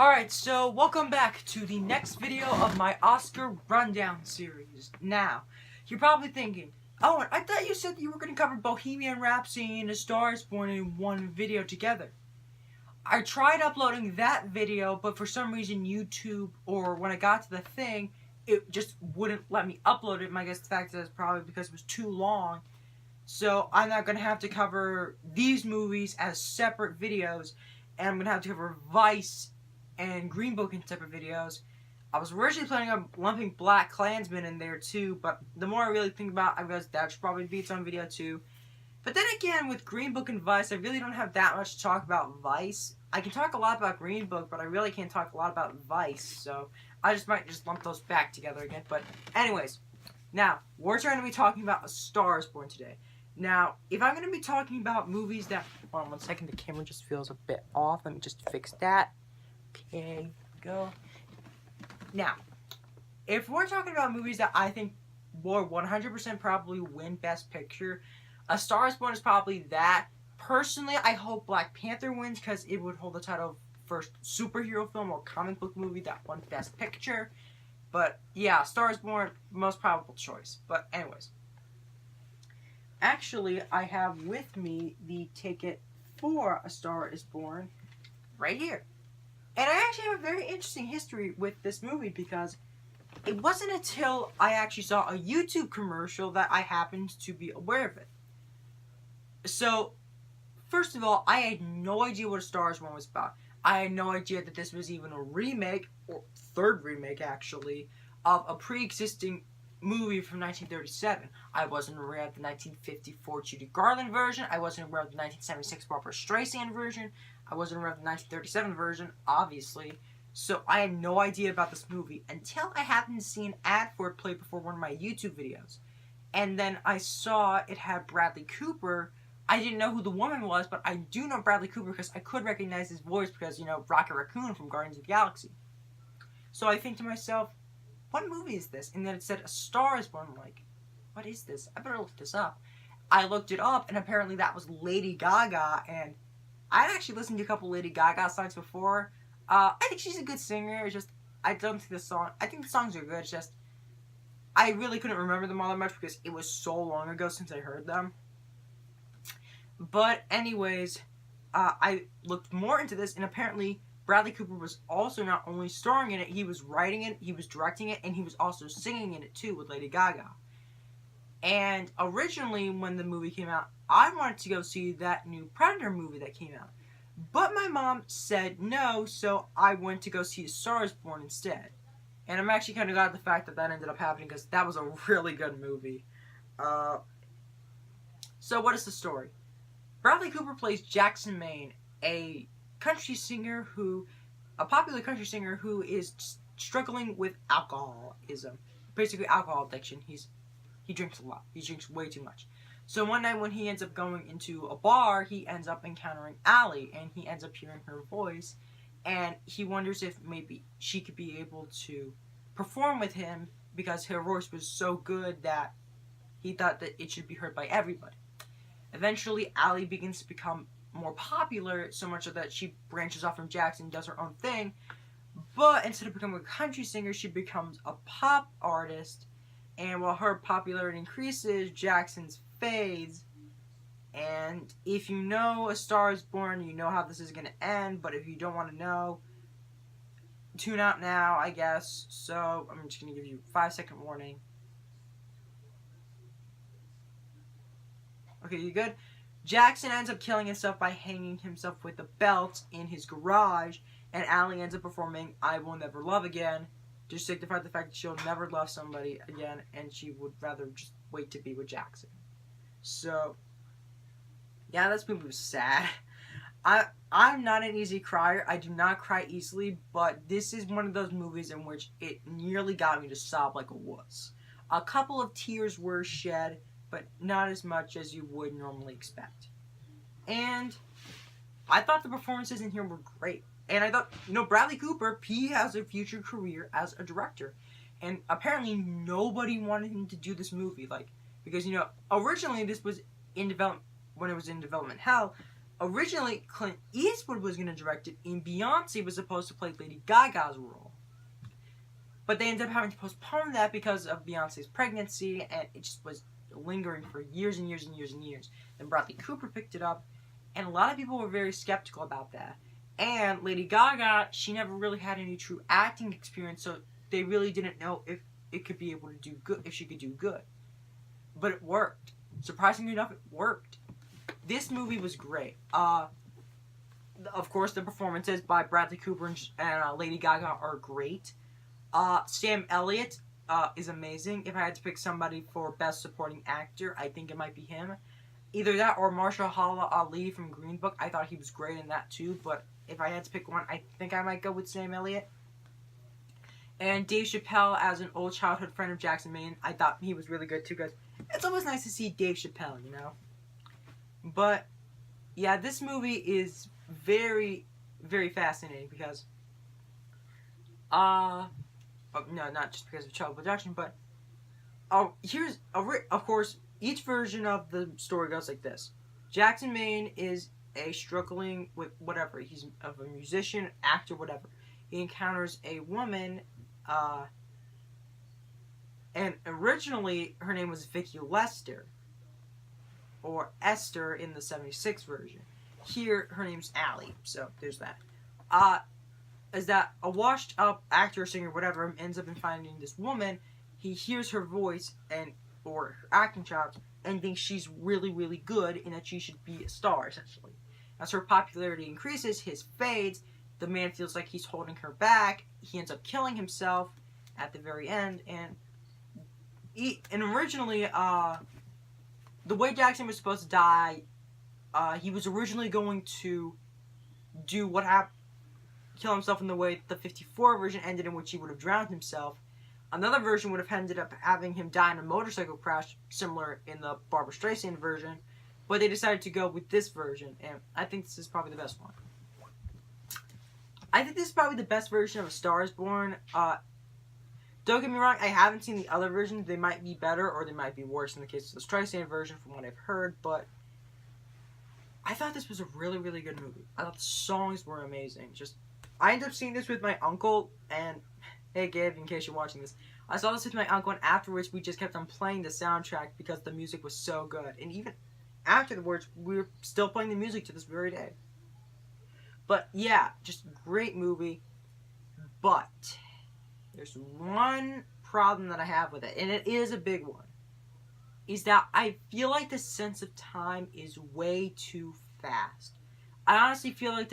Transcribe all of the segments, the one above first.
Alright, so welcome back to the next video of my Oscar Rundown series. Now, you're probably thinking, oh, I thought you said that you were going to cover Bohemian Rhapsody and A Star is Born in one video together. I tried uploading that video, but for some reason YouTube, or when I got to the thing, it just wouldn't let me upload it. I guess the fact is probably because it was too long. So I'm not going to have to cover these movies as separate videos, and I'm going to have to cover Vice and Green Book in separate videos. I was originally planning on lumping Black Klansman in there too, but the more I really think about it, I realized that should probably be its own video too. But then again, with Green Book and Vice, I really don't have that much to talk about Vice. I can talk a lot about Green Book, but I really can't talk a lot about Vice, so I might just lump those back together again. But anyways, now, we're going to be talking about A Star is Born today. Now, if I'm going to be talking about movies that... Hold on one second, the camera just feels a bit off. Let me just fix that. Okay, go. Now, if we're talking about movies that I think will 100% probably win Best Picture, A Star is Born is probably that. Personally, I hope Black Panther wins because it would hold the title of first superhero film or comic book movie that won Best Picture. But yeah, Star is Born, most probable choice. But anyways. Actually, I have with me the ticket for A Star is Born right here. And I actually have a very interesting history with this movie because it wasn't until I actually saw a YouTube commercial that I happened to be aware of it. So, first of all, I had no idea what A Star is Born was about. I had no idea that this was even a remake, or third remake actually, of a pre-existing movie from 1937. I wasn't aware of the 1954 Judy Garland version. I wasn't aware of the 1976 Barbara Streisand version. I wasn't aware of the 1937 version, obviously. So I had no idea about this movie until I happened to see an ad for it play before one of my YouTube videos. And then I saw it had Bradley Cooper. I didn't know who the woman was, but I do know Bradley Cooper because I could recognize his voice because, you know, Rocket Raccoon from Guardians of the Galaxy. So I think to myself, what movie is this? And then it said A Star is Born. I'm like, what is this? I better look this up. I looked it up, and apparently that was Lady Gaga, and I'd actually listened to a couple Lady Gaga songs before. I think she's a good singer. It's just, I don't think the song... I think the songs are good. It's just, I really couldn't remember them all that much because it was so long ago since I heard them. But anyways, I looked more into this, and apparently Bradley Cooper was also not only starring in it, he was writing it, he was directing it, and he was also singing in it too with Lady Gaga. And originally, when the movie came out, I wanted to go see that new Predator movie that came out. But my mom said no, so I went to go see A Star is Born instead. And I'm actually kind of glad the fact that that ended up happening because that was a really good movie. So what is the story? Bradley Cooper plays Jackson Maine, a popular country singer who is struggling with alcoholism. Basically alcohol addiction. He drinks a lot. He drinks way too much. So one night when he ends up going into a bar, he ends up encountering Allie, and he ends up hearing her voice, and he wonders if maybe she could be able to perform with him because her voice was so good that he thought that it should be heard by everybody. Eventually, Allie begins to become more popular, so much so that she branches off from Jackson and does her own thing, but instead of becoming a country singer, she becomes a pop artist. And while her popularity increases, Jackson's fades. And if you know A Star is Born, you know how this is going to end. But if you don't want to know, tune out now, I guess. So I'm just going to give you a 5-second warning. Okay, you good? Jackson ends up killing himself by hanging himself with a belt in his garage. And Allie ends up performing I Will Never Love Again, to signify the fact that she'll never love somebody again, and she would rather just wait to be with Jackson. So, yeah, this movie was sad. I'm not an easy crier. I do not cry easily, but this is one of those movies in which it nearly got me to sob like a wuss. A couple of tears were shed, but not as much as you would normally expect. And I thought the performances in here were great. And I thought, you know, Bradley Cooper, he has a future career as a director. And apparently nobody wanted him to do this movie. Like, because, you know, originally this was in development, when it was in development hell, Originally, Clint Eastwood was going to direct it, and Beyonce was supposed to play Lady Gaga's role. But they ended up having to postpone that because of Beyonce's pregnancy, and it just was lingering for years and years and years and years. Then Bradley Cooper picked it up, and a lot of people were very skeptical about that. And Lady Gaga, she never really had any true acting experience, so they really didn't know if it could be able to do good, if she could do good. But it worked. Surprisingly enough, it worked. This movie was great. Of course, the performances by Bradley Cooper and Lady Gaga are great. Sam Elliott is amazing. If I had to pick somebody for Best Supporting Actor, I think it might be him. Either that or Mahershala Ali from Green Book. I thought he was great in that too, but if I had to pick one, I think I might go with Sam Elliott. And Dave Chappelle as an old childhood friend of Jackson Maine, I thought he was really good too, because it's always nice to see Dave Chappelle, you know? But, yeah, this movie is very, very fascinating because, no, not just because of child production, but, of course, each version of the story goes like this. Jackson Maine is a struggling with whatever. He's a musician, actor, whatever. He encounters a woman, and originally her name was Vicky Lester, or Esther in the 76 version. Here, her name's Allie, so there's that. Is that a washed up actor, singer, whatever, ends up in finding this woman. He hears her voice or her acting chops and thinks she's really, really good and that she should be a star, essentially. As her popularity increases, his fades. The man feels like he's holding her back. He ends up killing himself at the very end. And originally, the way Jackson was supposed to die, he was originally going to do kill himself in the way the 54 version ended, in which he would have drowned himself. Another version would have ended up having him die in a motorcycle crash, similar in the Barbra Streisand version. But they decided to go with this version, and I think this is probably the best one. I think this is probably the best version of A Star is Born. Don't get me wrong, I haven't seen the other versions. They might be better or they might be worse in the case of the Streisand version from what I've heard, but I thought this was a really, really good movie. I thought the songs were amazing. I ended up seeing this with my uncle, and hey Gabe, in case you're watching this, I saw this with my uncle, and afterwards we just kept on playing the soundtrack because the music was so good. And even afterwards, we're still playing the music to this very day. But yeah, just great movie. But there's one problem that I have with it, and it is a big one. Is that I feel like the sense of time is way too fast. I honestly feel like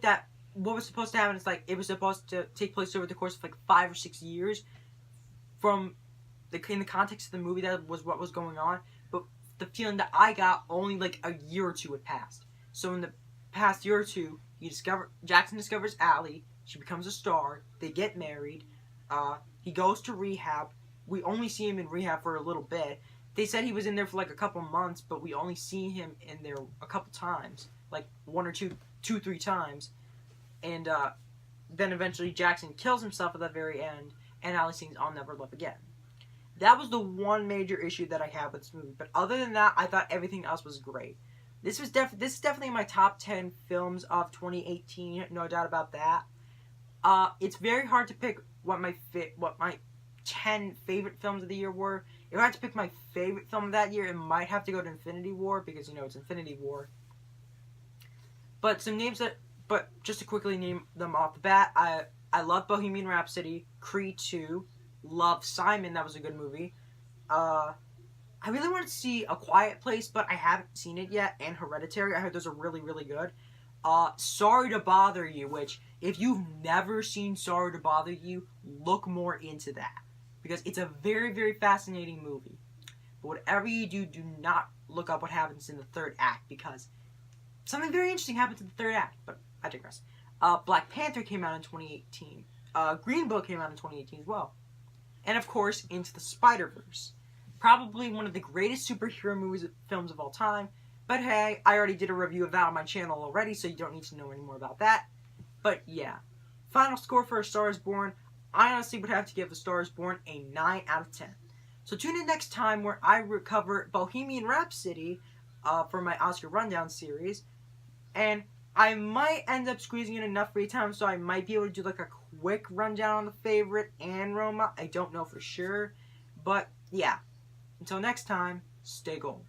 that what was supposed to happen is like it was supposed to take place over the course of like 5 or 6 years. In the context of the movie, that was what was going on. But the feeling that I got, only like a year or two had passed. So in the past year or two, Jackson discovers Allie. She becomes a star. They get married. He goes to rehab. We only see him in rehab for a little bit. They said he was in there for like a couple months, but we only see him in there a couple times, like 1 or 2, 3 times. And then eventually Jackson kills himself at the very end, and Allie sings "I'll Never Love Again." That was the one major issue that I had with this movie. But other than that, I thought everything else was great. This is definitely in my top 10 films of 2018, no doubt about that. It's very hard to pick what my 10 favorite films of the year were. If I had to pick my favorite film of that year, it might have to go to Infinity War, because it's Infinity War. But just to quickly name them off the bat, I love Bohemian Rhapsody, Creed 2, love Simon, that was a good movie. I really wanted to see A Quiet Place, but I haven't seen it yet, and Hereditary. I heard those are really, really good. Sorry to Bother You, which, if you've never seen Sorry to Bother You, look more into that. Because it's a very, very fascinating movie. But whatever you do, do not look up what happens in the third act, because something very interesting happens in the third act, but I digress. Black Panther came out in 2018. Green Book came out in 2018 as well. And of course, Into the Spider-Verse. Probably one of the greatest superhero films of all time. But hey, I already did a review of that on my channel already, so you don't need to know any more about that. But yeah. Final score for A Star is Born. I honestly would have to give A Star is Born a 9 out of 10. So tune in next time where I recover Bohemian Rhapsody, for my Oscar Rundown series. And I might end up squeezing in enough free time so I might be able to do like a quick rundown on The Favorite and Roma. I don't know for sure. But yeah, until next time, stay gold.